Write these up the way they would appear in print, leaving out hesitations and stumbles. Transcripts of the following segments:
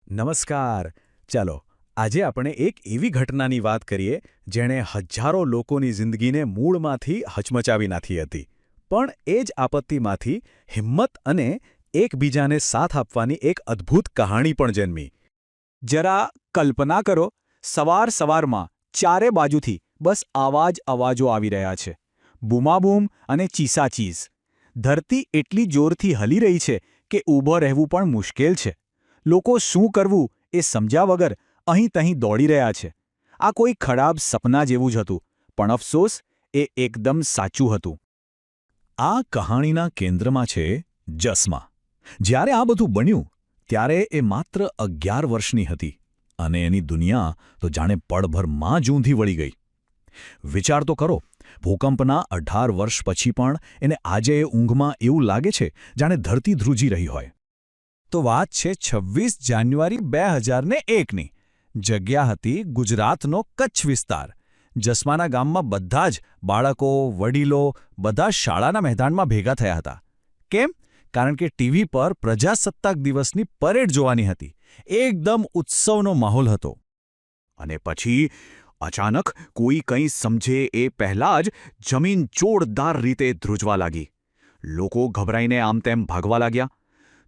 નમસ્કાર. ચાલો આજે આપણે એક એવી ઘટનાની વાત કરીએ જેણે હજારો લોકોની જિંદગીને મૂળમાંથી હચમચાવી નાખી હતી. પણ એ જ આપત્તિમાંથી હિંમત અને એકબીજાને સાથ આપવાની એક અદ્ભુત કહાણી પણ જન્મી. જરા કલ્પના કરો, સવાર સવારમાં ચારે બાજુથી બસ આવા જ અવાજો આવી રહ્યા છે. બૂમાબૂમ અને ચીસાચીસ. ધરતી એટલી જોરથી હલી રહી છે કે ઊભો રહેવું પણ મુશ્કેલ છે. લોકો શું કરવું એ સમજ્યા વગર અહીં તહીં દોડી રહ્યા છે. આ કોઈ ખરાબ સપના જેવું જ હતું, પણ અફસોસ એ એકદમ સાચું હતું. આ કહાણીના કેન્દ્રમાં છે જસ્મા. જ્યારે આ બધું બન્યું ત્યારે એ માત્ર 11 વર્ષની હતી અને એની દુનિયા તો જાણે પળભરમાં જ ઊંધી વળી ગઈ. વિચાર તો કરો, ભૂકંપના 18 વર્ષ પછી પણ એને આજે એ ઊંઘમાં એવું લાગે છે જાણે ધરતી ધ્રુજી રહી હોય. તો વાત છે 26 જાન્યુઆરી 2001ની. જગ્યા હતી ગુજરાતનો કચ્છ વિસ્તાર. જસ્માના ગામમાં બધા જ બાળકો, વડીલો બધા શાળાના મેદાનમાં ભેગા થયા હતા. કેમ? કારણ કે ટીવી પર પ્રજાસત્તાક દિવસની પરેડ જોવાની હતી. એકદમ ઉત્સવનો માહોલ હતો. અને પછી અચાનક કોઈ કંઈ સમજે એ પહેલાં જ જમીન જોરદાર રીતે ધ્રુજવા લાગી. લોકો ગભરાઈને આમ તેમ ભાગવા લાગ્યા.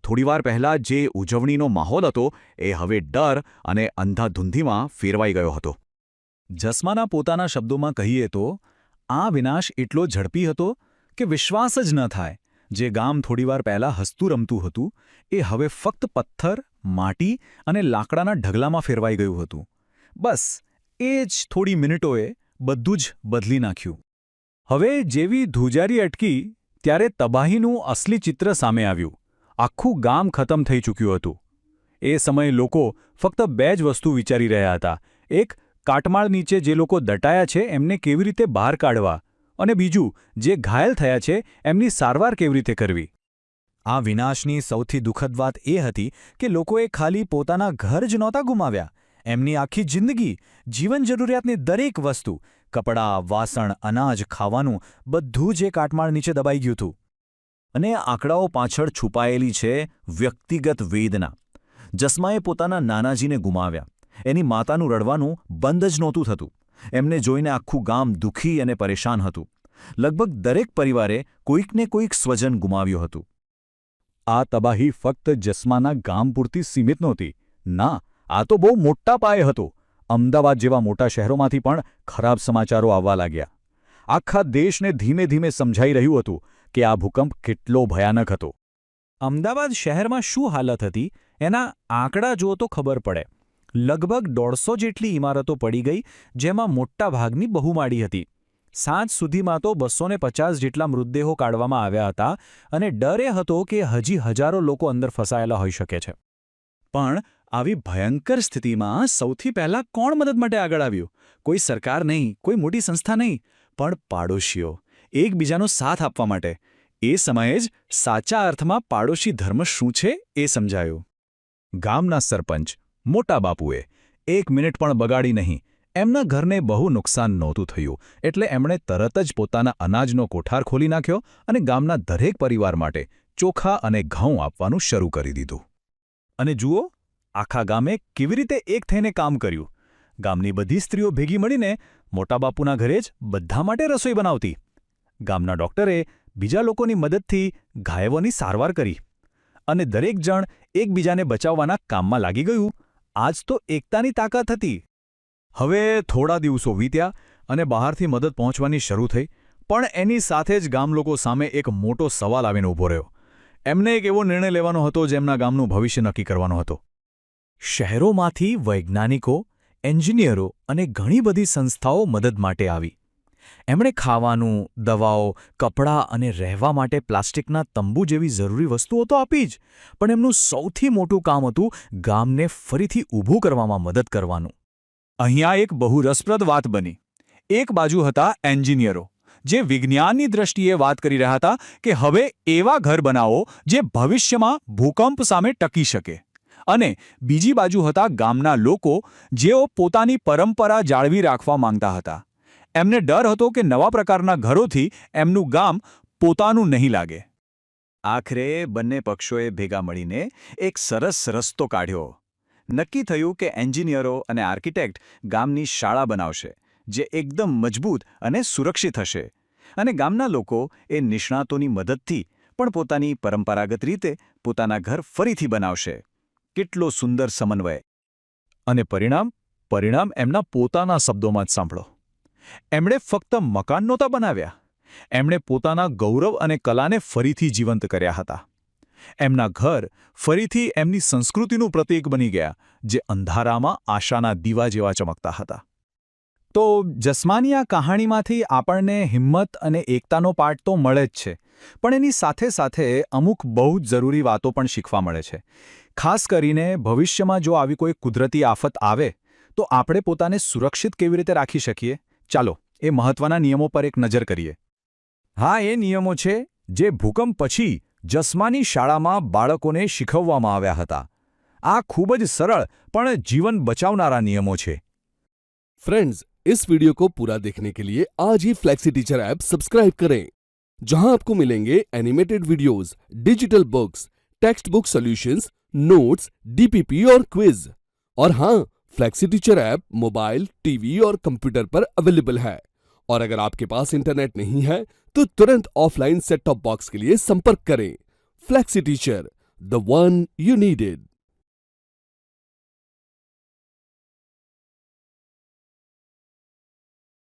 થોડીવાર પહેલાં જે ઉજવણીનો માહોલ હતો એ હવે ડર અને અંધાધૂંધીમાં ફેરવાઈ ગયો હતો. જસ્માના પોતાના શબ્દોમાં કહીએ તો, આ વિનાશ એટલો ઝડપી હતો કે વિશ્વાસ જ ન થાય. જે ગામ થોડીવાર પહેલાં હસતું રમતું હતું એ હવે ફક્ત પથ્થર, માટી અને લાકડાના ઢગલામાં ફેરવાઈ ગયું હતું. બસ એ જ થોડી મિનિટોએ બધું જ બદલી નાખ્યું. હવે જેવી ધ્રુજારી અટકી ત્યારે તબાહીનું અસલી ચિત્ર સામે આવ્યું. આખું ગામ ખતમ થઈ ચૂક્યું હતું. એ સમયે લોકો ફક્ત બે જ વસ્તુ વિચારી રહ્યા હતા. એક, કાટમાળ નીચે જે લોકો દટાયા છે એમને કેવી રીતે બહાર કાઢવા, અને બીજું, જે ઘાયલ થયા છે એમની સારવાર કેવી રીતે કરવી. આ વિનાશની સૌથી દુઃખદ વાત એ હતી કે લોકોએ ખાલી પોતાના ઘર જ નહોતા ગુમાવ્યા. એમની આખી જિંદગી, જીવન જરૂરિયાતની દરેક વસ્તુ, કપડાં, વાસણ, અનાજ, ખાવાનું બધું જ એ કાટમાળ નીચે દબાઈ ગયું હતું. અને આંકડાઓ પાછળ છુપાયેલી છે વ્યક્તિગત વેદના. જસ્માએ પોતાના નાનાજીને ગુમાવ્યા. એની માતાનું રડવાનું બંધ જ નહોતું થતું. એમને જોઈને આખું ગામ દુઃખી અને પરેશાન હતું. લગભગ દરેક પરિવારે કોઈકને કોઈક સ્વજન ગુમાવ્યું હતું. આ તબાહી ફક્ત જસ્માના ગામ પૂરતી સીમિત નહોતી. ના, આ તો બહુ મોટા પાયે હતો. અમદાવાદ જેવા મોટા શહેરોમાંથી પણ ખરાબ સમાચારો આવવા લાગ્યા. આખા દેશને ધીમે ધીમે સમજાઈ રહ્યું હતું કે આ ભૂકંપ કેટલો ભયાનક હતો. અમદાવાદ શહેરમાં શું હાલત હતી એના આંકડા જુઓ તો ખબર પડે. લગભગ 150 જેટલી ઇમારતો પડી ગઈ, જેમાં મોટા ભાગની બહુમાળી હતી. સાંજ સુધીમાં તો 250 જેટલા મૃતદેહો કાઢવામાં આવ્યા હતા અને ડર એ હતો કે હજી હજારો લોકો અંદર ફસાયેલા હોઈ શકે છે. પણ આવી ભયંકર સ્થિતિમાં સૌથી પહેલાં કોણ મદદ માટે આગળ આવ્યું? કોઈ સરકાર નહીં, કોઈ મોટી સંસ્થા નહીં, પણ પાડોશીઓ, એકબીજાનો સાથ આપવા માટે. એ સમયે જ સાચા અર્થમાં પાડોશી ધર્મ શું છે એ સમજાયું. ગામના સરપંચ, મોટા બાપુએ 1 મિનિટ પણ બગાડી નહીં. એમના ઘરને બહુ નુકસાન નહોતું થયું એટલે એમણે તરત જ પોતાના અનાજનો કોઠાર ખોલી નાખ્યો અને ગામના દરેક પરિવાર માટે ચોખા અને ઘઉં આપવાનું શરૂ કરી દીધું. અને જુઓ, આખા ગામે કેવી રીતે એક થઈને કામ કર્યું. ગામની બધી સ્ત્રીઓ ભેગી મળીને મોટા બાપુના ઘરે જ બધા માટે રસોઈ બનાવતી. ગામના ડોક્ટરે બીજા લોકોની મદદથી ઘાયલોની સારવાર કરી. અને દરેક જણ એકબીજાને બચાવવાના કામમાં લાગી ગયું. આ જ તો એકતાની તાકાત હતી. હવે થોડા દિવસો વીત્યા અને બહારથી મદદ પહોંચવાની શરૂ થઈ. પણ એની સાથે જ ગામ લોકો સામે એક મોટો સવાલ આવીને ઊભો રહ્યો. એમને એક એવો નિર્ણય લેવાનો હતો જેમના ગામનું ભવિષ્ય નક્કી કરવાનો હતો. શહેરોમાંથી વૈજ્ઞાનિકો, એન્જિનિયરો અને ઘણી બધી સંસ્થાઓ મદદ માટે આવી. એમણે ખાવાનું, દવાઓ, કપડાં અને રહેવા માટે પ્લાસ્ટિકના તંબુ જેવી જરૂરી વસ્તુઓ તો આપી જ, પણ એમનું સૌથી મોટું કામ હતું ગામને ફરીથી ઊભું કરવામાં મદદ કરવાનું. અહીંયા એક બહુ રસપ્રદ વાત બની. એક બાજુ હતા એન્જિનિયરો, જે વિજ્ઞાનની દ્રષ્ટિએ વાત કરી રહ્યા હતા કે હવે એવા ઘર બનાવો જે ભવિષ્યમાં ભૂકંપ સામે ટકી શકે. અને બીજી બાજુ હતા ગામના લોકો, જેઓ પોતાની પરંપરા જાળવી રાખવા માંગતા હતા. એમને ડર હતો કે નવા પ્રકારના ઘરોથી એમનું ગામ પોતાનું નહીં લાગે. આખરે બંને પક્ષોએ ભેગા મળીને એક સરસ રસ્તો કાઢ્યો. નક્કી થયું કે એન્જિનિયરો અને આર્કિટેક્ટ ગામની શાળા બનાવશે જે એકદમ મજબૂત અને સુરક્ષિત હશે અને ગામના લોકો એ નિષ્ણાતોની મદદથી પણ પોતાની પરંપરાગત રીતે પોતાના ઘર ફરીથી બનાવશે. કેટલો સુંદર સમન્વય! અને પરિણામ એમના પોતાના શબ્દોમાં જ સાંભળો. એમણે ફક્ત મકાન નહોતા બનાવ્યા, એમણે પોતાના ગૌરવ અને કલાને ફરીથી જીવંત કર્યા હતા. એમના ઘર ફરીથી એમની સંસ્કૃતિનું પ્રતીક બની ગયા, જે અંધારામાં આશાના દીવા જેવા ચમકતા હતા. તો જસ્માની આ કહાણીમાંથી આપણને હિંમત અને એકતાનો પાઠ તો મળે જ છે, પણ એની સાથે સાથે અમુક બહુ જ જરૂરી વાતો પણ શીખવા મળે છે. ખાસ કરીને ભવિષ્યમાં જો આવી કોઈ કુદરતી આફત આવે તો આપણે પોતાને સુરક્ષિત કેવી રીતે રાખી શકીએ. ચાલો એ મહત્વના નિયમો પર એક નજર કરીએ. હા, એ નિયમો છે જે ભૂકંપ પછી જસ્માની શાળામાં બાળકોને શીખવવામાં આવ્યા હતા. આ ખૂબ જ સરળ પણ જીવન બચાવનારા નિયમો છે. फ्रेंड्स, इस वीडियो को पूरा देखने के लिए आज ही फ्लेक्सी टीचर ऐप सब्सक्राइब करें, जहां आपको मिलेंगे animated videos, digital books, text book solutions, notes, DPP और क्विज. और हाँ, flexi teacher app mobile, TV और कंप्यूटर पर अवेलेबल है. और अगर आपके पास इंटरनेट नहीं है तो तुरंत ऑफलाइन सेट टॉप बॉक्स के लिए संपर्क करें. Flexi teacher, the one you needed.